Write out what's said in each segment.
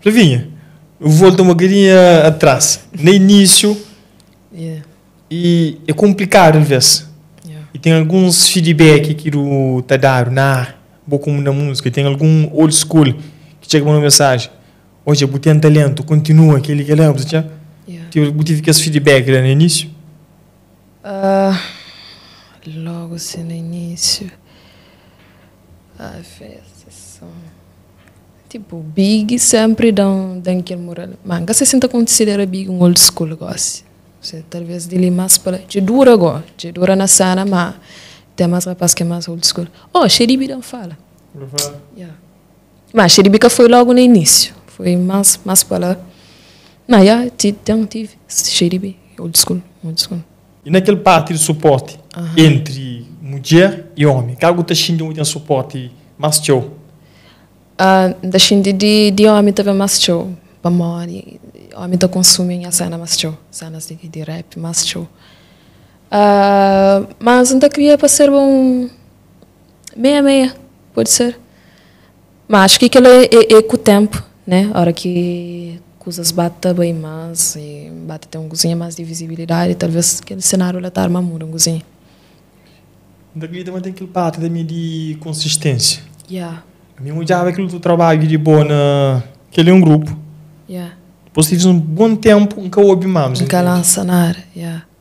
Flavinha, eu volto uma bocadinho atrás. No início, e é complicado às vezes. E tem alguns feedback que eu te dar na como na música. Tem algum old school que chega uma mensagem. Hoje, eu tenho talento, continua aquele que lembra. Tu fica esse feedback no início? Logo assim no início. Festas. Tipo, Big sempre dão aquele moral. Mas você senta considera Big um old school gosto. Talvez dele mais para de dura agora, de dura na cena, mas tem mais rapaz que é mais old school. Oh, Xeribi não fala. Mas Xeribi que foi logo no início, foi mais para lá. Mas tive Xeribi, old school. E naquele parte de suporte entre mulher e homem, que algo está sentindo muito suporte mais show? Da gente de homem teve mais show, para morrer. Homem está consumindo a cena mais show, cenas de rap mais show. Mas ainda queria para ser um meia, pode ser. Mas acho que aquilo é com o tempo, né? A hora que coisas batem bem mais, e bate ter um cozinha mais de visibilidade, talvez aquele cenário lá está muda um cozinha. Ainda queria também tem aquele parte também de consistência. A minha mulher aquilo do trabalho de boa naquele um grupo. Depois tive um bom tempo, nunca ouvi mais. Nunca lança nada,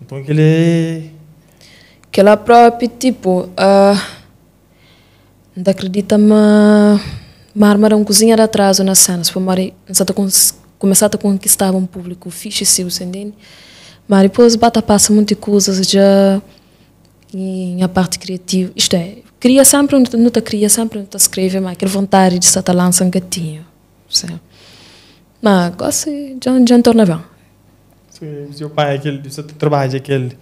Então aquele é... Aquela própria, tipo... não acredita, mas armar um cozinha de atraso nas cenas. Para começar a conquistar um público fixe, se você entende. Mas depois passa muitas coisas já em a parte criativa. Isto é, cria sempre, não te escreve, mas aquela vontade de estar lançando um gatinho. Certo? Mas gosto de torna bem. O seu pai, você trabalha aquele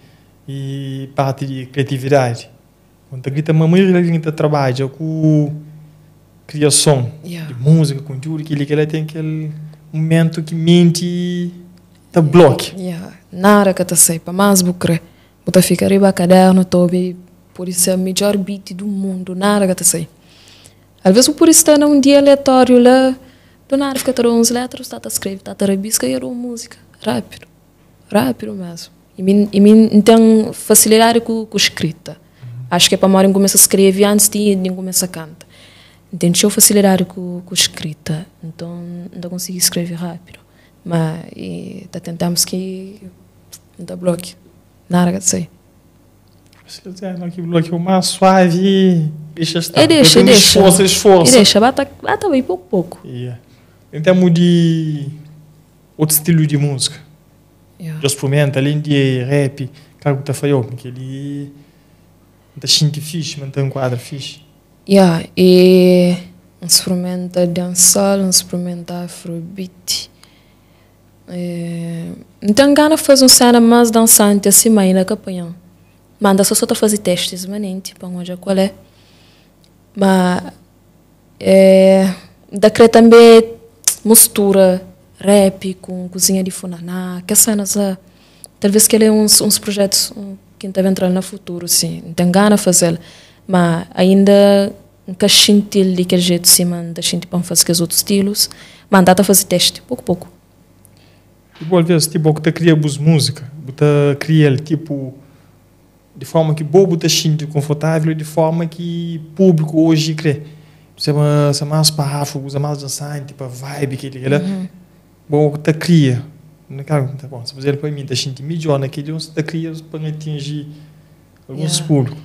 e parte de criatividade. Quando grita, mamãe ele trabalha com criação de música, conteúdo, que ele tem aquele momento que mente te bloque. Nada que te sei, para mais bucre. Você fica arriba caderno, tobe, por isso é o melhor beat do mundo, nada que te sei. Às vezes por isso está num dia aleatório lá, do nada fica ter uns letras, está a escrever, está a rabisca e era uma música. Rápido mesmo. E mim tem facilidade com escrita. Acho que é para morrer começa a escrever antes de começar a cantar. Então, eu facilidade com escrita. Então, não consigo escrever rápido. Mas tentamos que não dá bloque. Nada que sei. Que bloque é mais suave. Deixa estar. Deixa. Esforço. Deixa, bata bem pouco. Em termos de outro estilo de música. Já experimenta, além de rap, cara que está fazendo, que ele está chique fixe, mantém um quadro fixe. E experimenta dançar, experimenta afrobeat. Então, gana fazer uma cena mais dançante assim, mas ainda que apanham. Manda só fazer testes, manente, para onde qual é. Mas, daqui também mistura rap com cozinha de funaná, que cenas talvez que ele é uns projetos que deve entrar no futuro, sim, não tem gana fazer, mas ainda nunca sentir daquele jeito, sim, manda sentir para fazer os outros estilos, mas dá a fazer teste, pouco. Igual às vezes, tipo, que cria música, você cria tipo de forma que bobo te sente confortável e de forma que público hoje crê. Você mais parrafo, usa mais dançante, tipo a vibe que ele bom, te cria. Tá bom, se você para mim te sente melhor naquele onde te cria para atingir alguns públicos.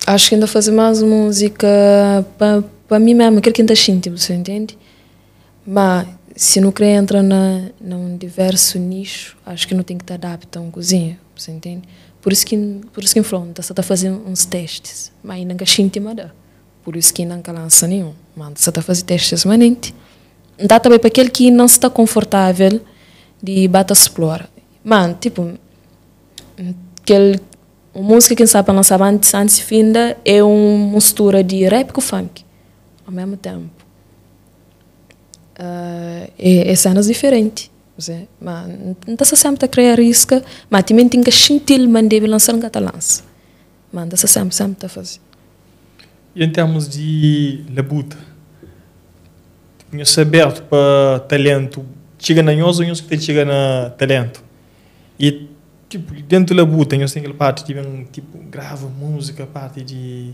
Acho que ainda fazer mais música para mim mesmo, aquele que ainda sente, você entende? Mas se não quer entrar num diverso nicho, acho que não tem que estar adaptado a uma cozinha, você entende? Por isso que em frente está fazendo uns testes, mas ainda não sente nada. Por isso que não lança nenhum, mas está fazendo testes manente. Dá também para aquele que não está confortável de bater explora. Mano, tipo, a música que sabe lançar antes de finda é uma mistura de rap com funk ao mesmo tempo. É cenas diferentes. Mas não está sempre a criar risco, mas também tem que sentir que deve lançar um catalãs. Mas não está sempre a fazer. E em termos de labuta, tipo, nós é aberto para talento, chega na nós ou nós que chega na talento. E, tipo, dentro da buta, nós tem aquela parte de, tipo, grava música, parte de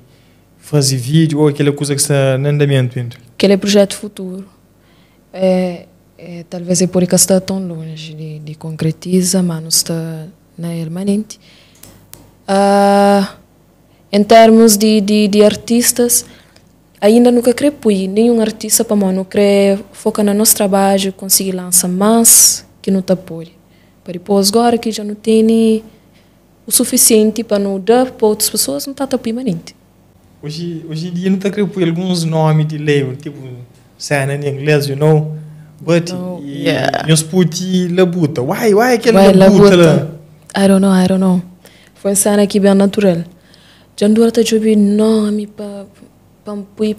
fazer vídeo ou aquela coisa que está no andamento. Aquele projeto futuro. Talvez é por isso que está tão longe de concretizar, mas não está na permanente. Em termos de artistas, ainda nunca creio nenhum artista para não querer focar no nosso trabalho, conseguir lançar mais que não está por. Para depois agora que já não tem o suficiente para não dar para outras pessoas, não está permanente. Hoje em dia não está creio por alguns nomes de lei, tipo cena em inglês, you know, but nós puti labuta. Why aquela labuta lá? I don't know. Foi uma cena aqui bem natural. Já não está jogando nome para pampui,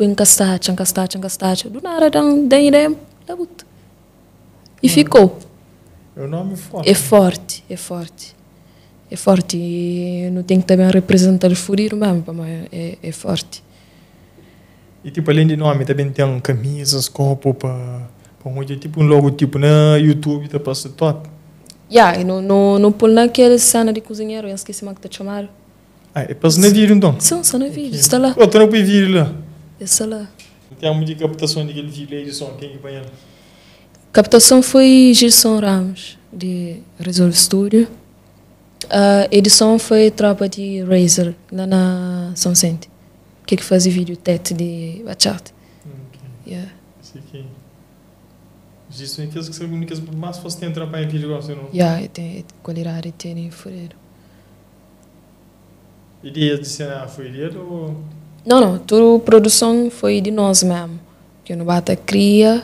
encastacha. Do nada, dá ideia, labuta. E ficou. É um nome forte. É forte. E não tem que também representar o furido mesmo, mas é forte. E tipo, além de nome, também tem camisas, copo para onde tipo um logotipo na YouTube, tá passa top. E não pôr naquela cena de cozinheiro, eu esqueci mais que te chamaram. É para na vídeo então? Sim, só na vídeo, está lá. Eu estou no vídeo lá. Está lá. Tem de captação daquele vídeo, edição, quem vai ela? Captação foi Gilson Ramos, de Resolve Studio. A edição foi tropa de Razer, lá na São Vicente. Que fazia vídeo tete de bachata. Yeah. Isso é aqueles que são únicas, mas você tem trabalho em vídeo, você não? Tem qualidade, tem fureiro. Ideia de cena foi dele ou? Não, toda a produção foi de nós mesmo. Que não bata cria,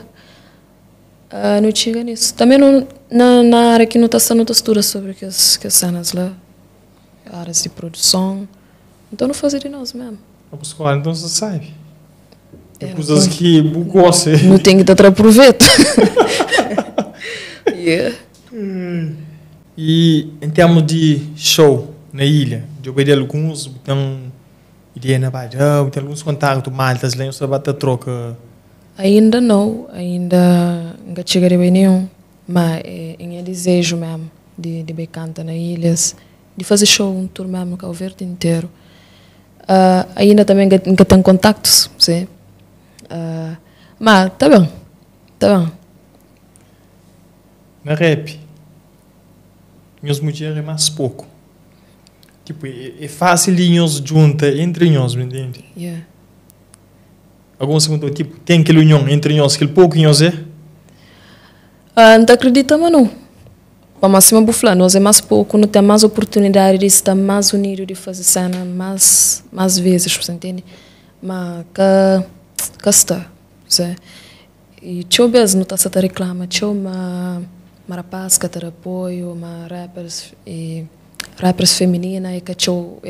não chega nisso. Também na área que não está sendo textura sobre as cenas lá, áreas de produção, então não fazer de nós mesmo. Então você sabe. É coisas que gosta. Não tem que dar proveito. E em termos de show na ilha, de obedecer alguns, então ideia na Bahia, tem alguns contatos maltas lá, você vai ter troca. Ainda não chegarei bem nenhum, mas é desejo mesmo de cantar na ilhas, de fazer show um tour mesmo no Cabo Verde inteiro. Ainda também nunca tenho contactos, sim. Mas tá bom. Na rap, nós mulheres é mais pouco. Tipo, é fácil de nós juntar entre nós, me entende? Alguns segundo tipo, tem aquela união entre nós, aquele pouco que nós é? Não acredita, mas não. Para máxima bufla, nós é mais pouco, não tem mais oportunidade de estar mais unido, de fazer cena mais vezes, você entende? Mas cá está, você. E tchau mesmo, não está se reclama, tchau uma rapaz que ter apoio, uma rappers feminina, e que tchau,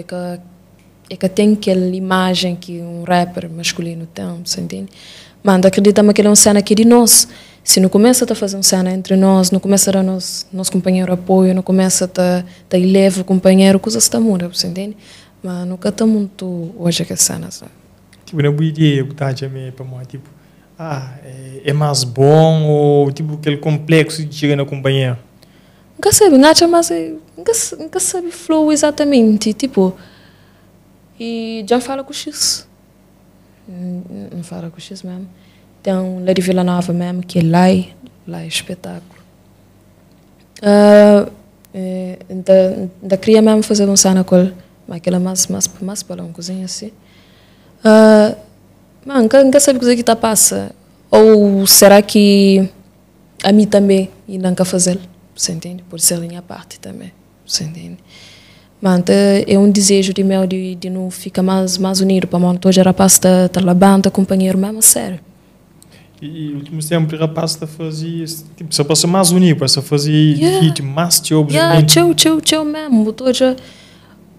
que tem aquela imagem que um rapper masculino tem, você entende? Mas acreditamos que ele é uma cena aqui de nós. Se não começa a fazer uma cena entre nós, não começa a dar nosso companheiro apoio, não começa a elevar o companheiro, coisas estão muda, você entende? Mas nunca está muito hoje que cena, sabe? Tipo, não é boa ideia, botar também para mim, tipo, é mais bom ou tipo aquele complexo de chegar no companheiro? Nunca sabe, mas nunca sabe flow exatamente, tipo, e já fala com o X. Não fala com o X mesmo. Tem um lá de Vila Nova mesmo, que é lá é espetáculo. Da queria mesmo fazer uma cena com ele, mas aquela mais para uma coisinha assim. Nunca sabe o que está passa. Ou será que a mim também e nunca fazer? Você entende? Por ser linha parte também. Você entende? Mas é um desejo de meu de não ficar mais unido para mim. Hoje a rapaz está labando, companheiro mesmo, sério. E no último tempo o rapaz está fazia tipo, se passa mais unido, para fazer hit mais tchau mesmo. Hoje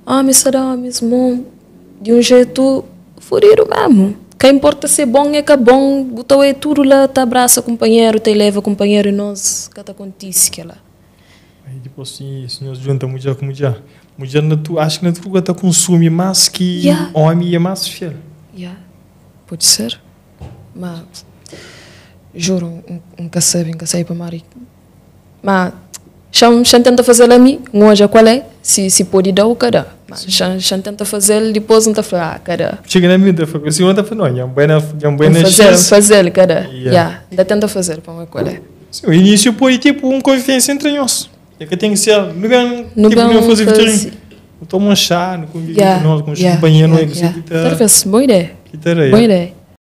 homens de um jeito furido mesmo. O que importa ser bom é que é bom, botou é tudo lá, te abraça companheiro, te leva companheiro e nós, que acontece que lá. Aí depois sim, se nós juntamos mulher com mulher, acho que na tua está consome mais que homem é mais fiel. Pode ser, mas juro, nunca sei para Mari. Mas, já tenta fazer a mim, hoje qual é? Se pode dar o cara. Mas, já tenta fazer, depois não está falando, cara. Chega na minha, se não está falando, não, fazer, cara. Ainda tenta fazer, para qual é. Sim, o início pode, tipo, convivência entre nós. É que tem que ser, não fazer vitória. Toma um chá, no convívio com nós, com os companheiros, Talvez, boa ideia. Boa ideia.